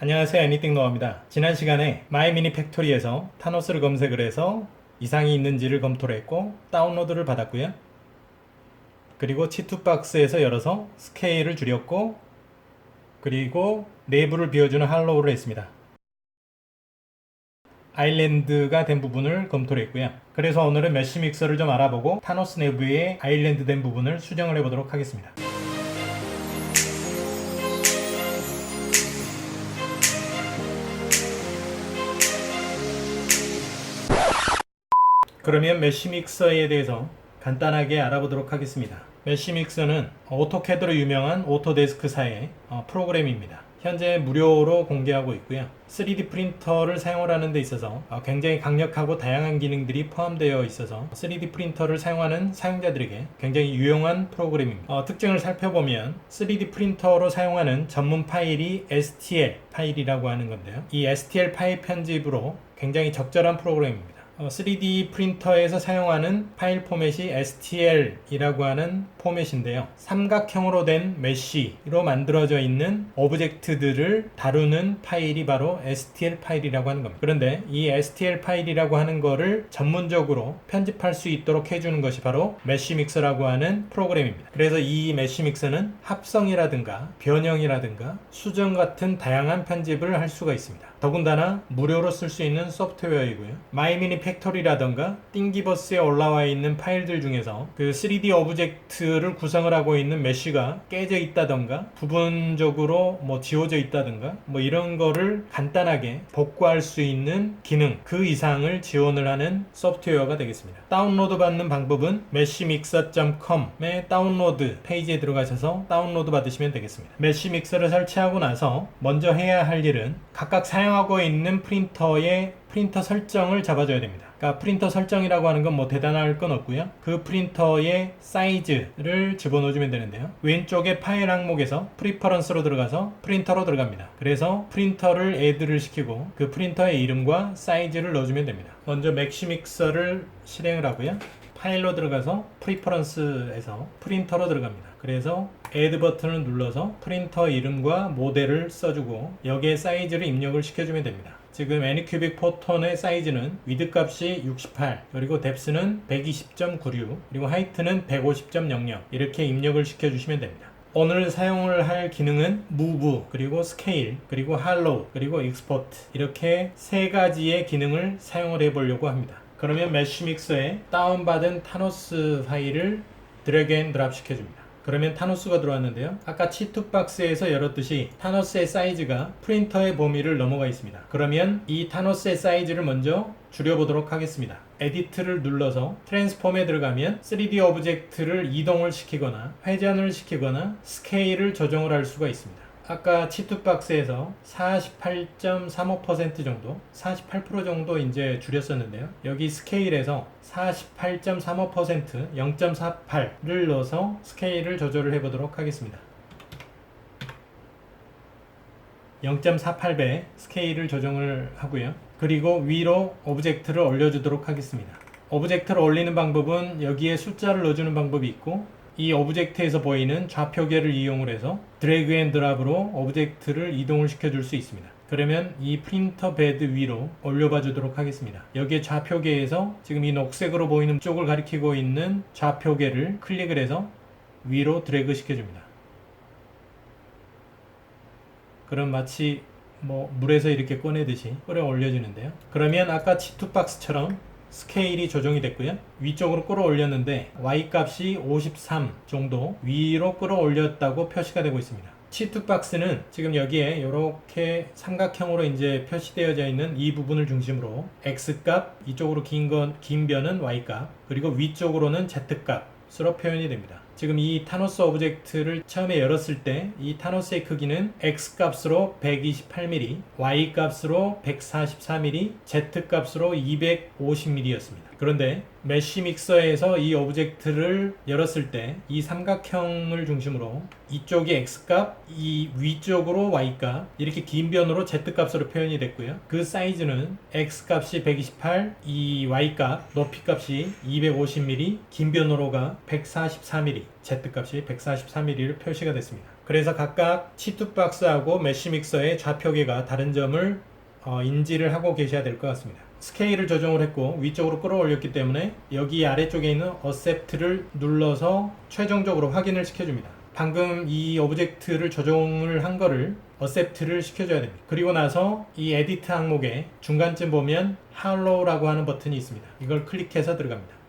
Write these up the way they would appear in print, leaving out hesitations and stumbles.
안녕하세요, 애니띵노아입니다. 지난 시간에 마이미니 팩토리에서 타노스를 검색을 해서 이상이 있는지를 검토를 했고 다운로드를 받았고요. 그리고 치투박스에서 열어서 스케일을 줄였고 그리고 내부를 비워주는 할로우를 했습니다. 아일랜드가 된 부분을 검토를 했고요. 그래서 오늘은 메쉬 믹서를 좀 알아보고 타노스 내부의 아일랜드 된 부분을 수정을 해보도록 하겠습니다. 그러면 메쉬 믹서에 대해서 간단하게 알아보도록 하겠습니다. 메쉬 믹서는 오토캐드로 유명한 오토데스크사의 프로그램입니다. 현재 무료로 공개하고 있고요. 3D 프린터를 사용을 하는 데 있어서 굉장히 강력하고 다양한 기능들이 포함되어 있어서 3D 프린터를 사용하는 사용자들에게 굉장히 유용한 프로그램입니다. 특징을 살펴보면 3D 프린터로 사용하는 전문 파일이 STL 파일이라고 하는 건데요. 이 STL 파일 편집으로 굉장히 적절한 프로그램입니다. 3D 프린터에서 사용하는 파일 포맷이 STL이라고 하는 포맷인데요. 삼각형으로 된 메쉬로 만들어져 있는 오브젝트들을 다루는 파일이 바로 STL 파일이라고 하는 겁니다. 그런데 이 STL 파일이라고 하는 거를 전문적으로 편집할 수 있도록 해주는 것이 바로 메쉬 믹서라고 하는 프로그램입니다. 그래서 이 메쉬 믹서는 합성이라든가 변형이라든가 수정 같은 다양한 편집을 할 수가 있습니다. 더군다나 무료로 쓸 수 있는 소프트웨어이고요. 마이미니 팩토리라던가 띵기버스에 올라와 있는 파일들 중에서 그 3D 오브젝트를 구성을 하고 있는 메쉬가 깨져 있다던가 부분적으로 지워져 있다던가 이런 거를 간단하게 복구할 수 있는 기능 그 이상을 지원을 하는 소프트웨어가 되겠습니다. 다운로드 받는 방법은 meshmixer.com의 다운로드 페이지에 들어가셔서 다운로드 받으시면 되겠습니다. 메쉬믹서를 설치하고 나서 먼저 해야 할 일은 각각 사용하고 있는 프린터의 프린터 설정을 잡아줘야 됩니다. 그러니까 프린터 설정이라고 하는 건 대단할 건 없고요. 그 프린터의 사이즈를 집어넣어주면 되는데요. 왼쪽에 파일 항목에서 프리퍼런스로 들어가서 프린터로 들어갑니다. 그래서 프린터를 애드를 시키고 그 프린터의 이름과 사이즈를 넣어주면 됩니다. 먼저 맥시믹서를 실행을 하고요. 파일로 들어가서 프리퍼런스에서 프린터로 들어갑니다. 그래서 애드 버튼을 눌러서 프린터 이름과 모델을 써주고 여기에 사이즈를 입력을 시켜주면 됩니다. 지금 애니큐빅 포톤의 사이즈는 위드 값이 68 그리고 뎁스는 120.96 그리고 하이트는 150.00 이렇게 입력을 시켜주시면 됩니다. 오늘 사용을 할 기능은 Move, 그리고 Scale, 그리고 Hollow, 그리고 Export 이렇게 세 가지의 기능을 사용을 해보려고 합니다. 그러면 메쉬 믹서에 다운받은 타노스 파일을 드래그 앤 드랍 시켜줍니다. 그러면 타노스가 들어왔는데요. 아까 치투박스에서 열었듯이 타노스의 사이즈가 프린터의 범위를 넘어가 있습니다. 그러면 이 타노스의 사이즈를 먼저 줄여보도록 하겠습니다. 에디트를 눌러서 트랜스폼에 들어가면 3D 오브젝트를 이동을 시키거나 회전을 시키거나 스케일을 조정을 할 수가 있습니다. 아까 치투박스에서 48.35% 정도, 48% 정도 이제 줄였었는데요. 여기 스케일에서 48.35%, 0.48를 넣어서 스케일을 조절을 해보도록 하겠습니다. 0.48배 스케일을 조정을 하고요. 그리고 위로 오브젝트를 올려주도록 하겠습니다. 오브젝트를 올리는 방법은 여기에 숫자를 넣어주는 방법이 있고 이 오브젝트에서 보이는 좌표계를 이용을 해서 드래그 앤 드랍으로 오브젝트를 이동을 시켜줄 수 있습니다. 그러면 이 프린터 베드 위로 올려봐 주도록 하겠습니다. 여기에 좌표계에서 지금 이 녹색으로 보이는 쪽을 가리키고 있는 좌표계를 클릭을 해서 위로 드래그 시켜줍니다. 그럼 마치 물에서 이렇게 꺼내듯이 끌어 올려지는데요. 그러면 아까 치투박스처럼 스케일이 조정이 됐고요. 위쪽으로 끌어올렸는데 Y값이 53 정도 위로 끌어올렸다고 표시가 되고 있습니다. 치투박스는 지금 여기에 이렇게 삼각형으로 이제 표시되어져 있는 이 부분을 중심으로 X값, 이쪽으로 긴 변은 Y값, 그리고 위쪽으로는 Z값으로 표현이 됩니다. 지금 이 타노스 오브젝트를 처음에 열었을 때 이 타노스의 크기는 X값으로 128mm, Y값으로 144mm, Z값으로 250mm였습니다. 그런데 메쉬 믹서에서 이 오브젝트를 열었을 때 이 삼각형을 중심으로 이쪽이 X값, 이 위쪽으로 Y값 이렇게 긴 변으로 Z값으로 표현이 됐고요. 그 사이즈는 X값이 128, 이 Y값, 높이값이 250mm, 긴 변으로가 144mm, Z값이 144mm를 표시가 됐습니다. 그래서 각각 치투박스하고 메쉬믹서의 좌표계가 다른 점을 인지를 하고 계셔야 될 것 같습니다. 스케일을 조정을 했고 위쪽으로 끌어올렸기 때문에 여기 아래쪽에 있는 어셉트를 눌러서 최종적으로 확인을 시켜줍니다. 방금 이 오브젝트를 조정을 한 거를 어셉트를 시켜줘야 됩니다. 그리고 나서 이 에디트 항목에 중간쯤 보면 할로우라고 하는 버튼이 있습니다. 이걸 클릭해서 들어갑니다.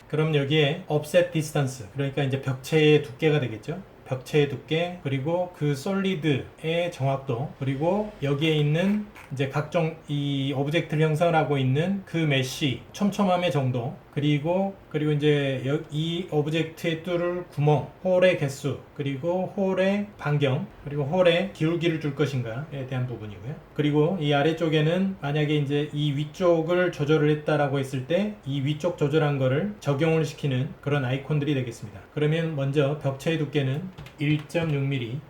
그럼 여기에 offset distance, 그러니까 이제 벽체의 두께가 되겠죠. 벽체의 두께, 그리고 그 솔리드의 정확도, 그리고 여기에 있는 이제 각종 이 오브젝트를 형성을 하고 있는 그 메쉬 촘촘함의 정도, 그리고 이제 이 오브젝트에 뚫을 구멍, 홀의 개수, 그리고 홀의 반경, 그리고 홀의 기울기를 줄 것인가에 대한 부분이고요. 그리고 이 아래쪽에는 만약에 이제 이 위쪽을 조절을 했다라고 했을 때 이 위쪽 조절한 거를 적용을 시키는 그런 아이콘들이 되겠습니다. 그러면 먼저 벽체의 두께는 1.6mm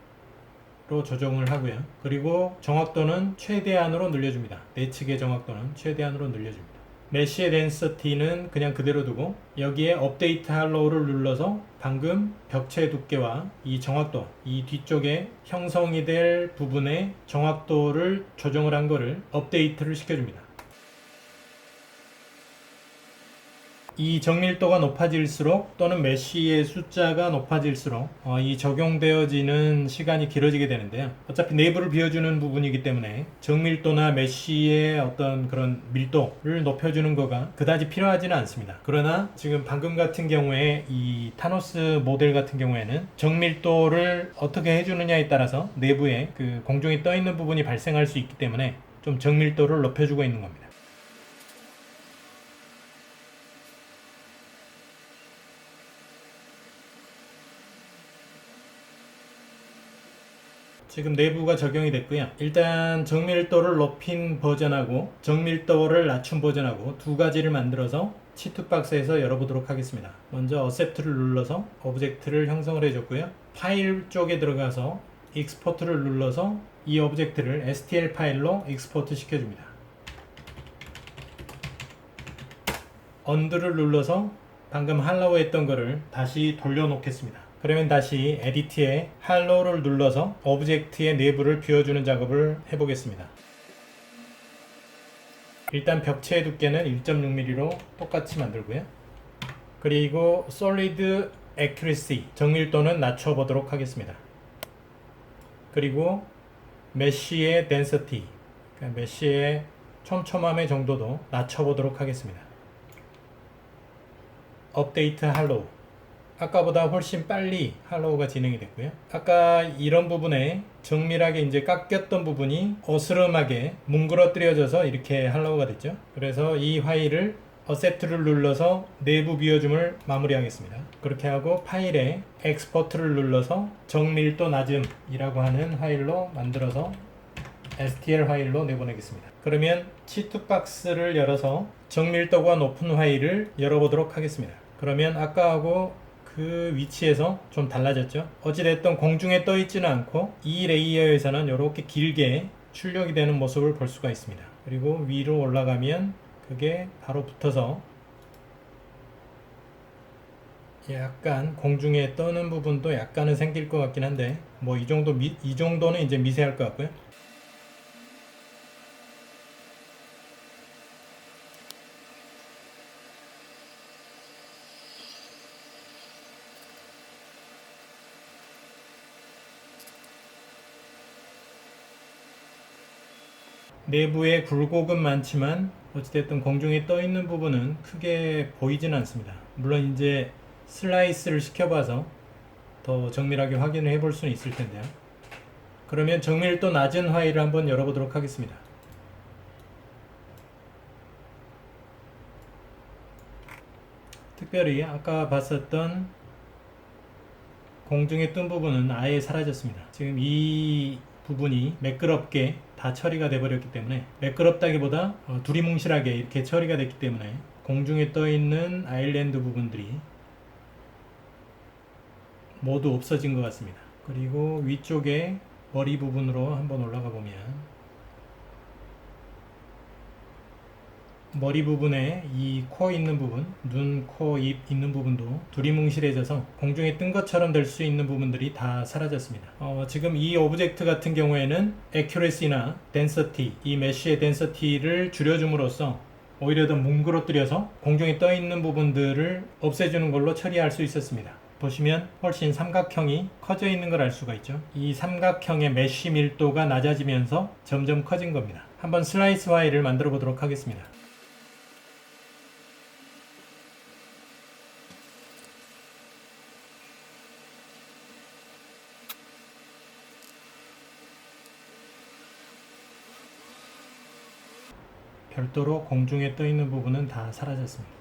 로 조정을 하고요. 그리고 정확도는 최대한으로 늘려줍니다. 내측의 정확도는 최대한으로 늘려줍니다. 메쉬의 덴서티는 그냥 그대로 두고 여기에 업데이트 할로우를 눌러서 방금 벽체 두께와 이 정확도, 이 뒤쪽에 형성이 될 부분의 정확도를 조정을 한 거를 업데이트를 시켜줍니다. 이 정밀도가 높아질수록 또는 메쉬의 숫자가 높아질수록 이 적용되어지는 시간이 길어지게 되는데요. 어차피 내부를 비워주는 부분이기 때문에 정밀도나 메쉬의 어떤 그런 밀도를 높여주는 거가 그다지 필요하지는 않습니다. 그러나 지금 방금 같은 경우에 이 타노스 모델 같은 경우에는 정밀도를 어떻게 해주느냐에 따라서 내부에 그 공중에 떠 있는 부분이 발생할 수 있기 때문에 좀 정밀도를 높여주고 있는 겁니다. 지금 내부가 적용이 됐고요. 일단 정밀도를 높인 버전하고 정밀도를 낮춘 버전하고 두 가지를 만들어서 치투박스에서 열어보도록 하겠습니다. 먼저 어셉트를 눌러서 오브젝트를 형성을 해줬고요. 파일 쪽에 들어가서 익스포트를 눌러서 이 오브젝트를 STL 파일로 익스포트 시켜줍니다. 언두를 눌러서 방금 할로우 했던 거를 다시 돌려놓겠습니다. 그러면 다시 에디트에 할로우를 눌러서 오브젝트의 내부를 비워주는 작업을 해보겠습니다. 일단 벽체의 두께는 1.6mm로 똑같이 만들고요. 그리고 솔리드 애큐리시, 정밀도는 낮춰보도록 하겠습니다. 그리고 메쉬의 덴서티, 그러니까 메쉬의 촘촘함의 정도도 낮춰보도록 하겠습니다. 업데이트 할로우, 아까보다 훨씬 빨리 할로우가 진행이 됐고요. 아까 이런 부분에 정밀하게 이제 깎였던 부분이 어스름하게 뭉그러뜨려져서 이렇게 할로우가 됐죠. 그래서 이 파일을 어셉트를 눌러서 내부 비워줌을 마무리하겠습니다. 그렇게 하고 파일에 엑스포트를 눌러서 정밀도 낮음이라고 하는 파일로 만들어서 STL 파일로 내보내겠습니다. 그러면 치투박스를 열어서 정밀도가 높은 파일을 열어보도록 하겠습니다. 그러면 아까하고 그 위치에서 좀 달라졌죠. 어찌됐든 공중에 떠 있지는 않고 이 레이어에서는 이렇게 길게 출력이 되는 모습을 볼 수가 있습니다. 그리고 위로 올라가면 그게 바로 붙어서 약간 공중에 떠는 부분도 약간은 생길 것 같긴 한데 뭐 이 정도는 이제 미세할 것 같고요. 내부에 굴곡은 많지만 어찌됐든 공중에 떠 있는 부분은 크게 보이지는 않습니다. 물론 이제 슬라이스를 시켜봐서 더 정밀하게 확인을 해볼 수는 있을 텐데요. 그러면 정밀도 낮은 파일을 한번 열어보도록 하겠습니다. 특별히 아까 봤었던 공중에 뜬 부분은 아예 사라졌습니다. 지금 이 부분이 매끄럽게 다 처리가 돼 버렸기 때문에, 매끄럽다기보다 두리뭉실하게 이렇게 처리가 됐기 때문에 공중에 떠 있는 아일랜드 부분들이 모두 없어진 것 같습니다. 그리고 위쪽에 머리 부분으로 한번 올라가 보면 머리 부분에 이 코 있는 부분, 눈, 코, 입 있는 부분도 두리뭉실해져서 공중에 뜬 것처럼 될 수 있는 부분들이 다 사라졌습니다. 지금 이 오브젝트 같은 경우에는 Accuracy나 Density, 이 메쉬의 Density를 줄여줌으로써 오히려 더 뭉그러뜨려서 공중에 떠 있는 부분들을 없애주는 걸로 처리할 수 있었습니다. 보시면 훨씬 삼각형이 커져 있는 걸 알 수가 있죠. 이 삼각형의 메쉬 밀도가 낮아지면서 점점 커진 겁니다. 한번 슬라이스 파일을 만들어 보도록 하겠습니다. 별도로 공중에 떠 있는 부분은 다 사라졌습니다.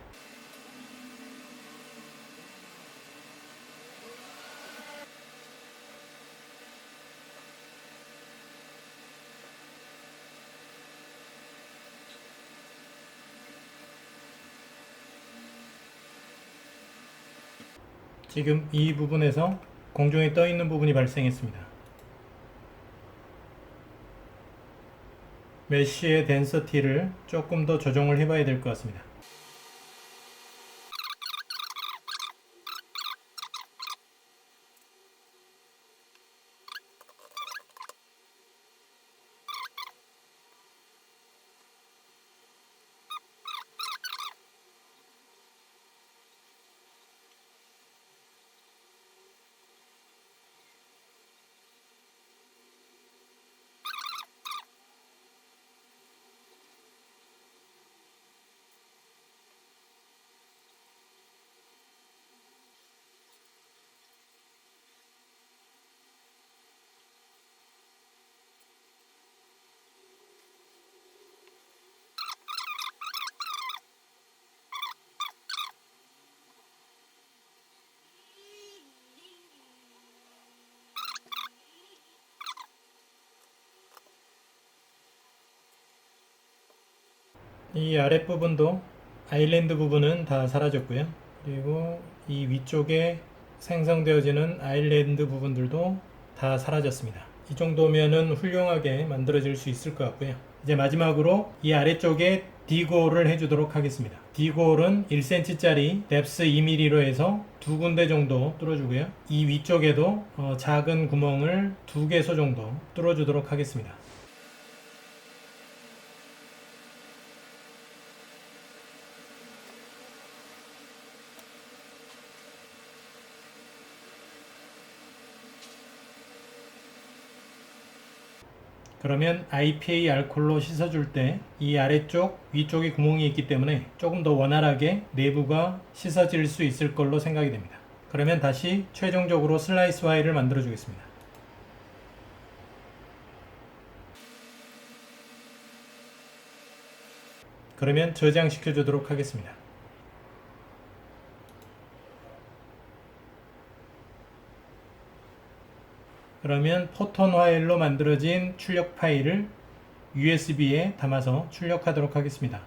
지금 이 부분에서 공중에 떠 있는 부분이 발생했습니다. 메쉬의 덴서티를 조금 더 조정을 해봐야 될 것 같습니다. 이 아랫부분도 아일랜드 부분은 다 사라졌고요. 그리고 이 위쪽에 생성되어지는 아일랜드 부분들도 다 사라졌습니다. 이 정도면은 훌륭하게 만들어질 수 있을 것 같고요. 이제 마지막으로 이 아래쪽에 디골을 해주도록 하겠습니다. 디골은 1cm짜리 뎁스 2mm로 해서 두 군데 정도 뚫어주고요. 이 위쪽에도 작은 구멍을 2개소 정도 뚫어주도록 하겠습니다. 그러면 IPA 알콜로 씻어줄 때 이 아래쪽 위쪽에 구멍이 있기 때문에 조금 더 원활하게 내부가 씻어질 수 있을 걸로 생각이 됩니다. 그러면 다시 최종적으로 슬라이스 파일을 만들어 주겠습니다. 그러면 저장시켜 주도록 하겠습니다. 그러면 포톤 파일로 만들어진 출력 파일을 USB에 담아서 출력하도록 하겠습니다.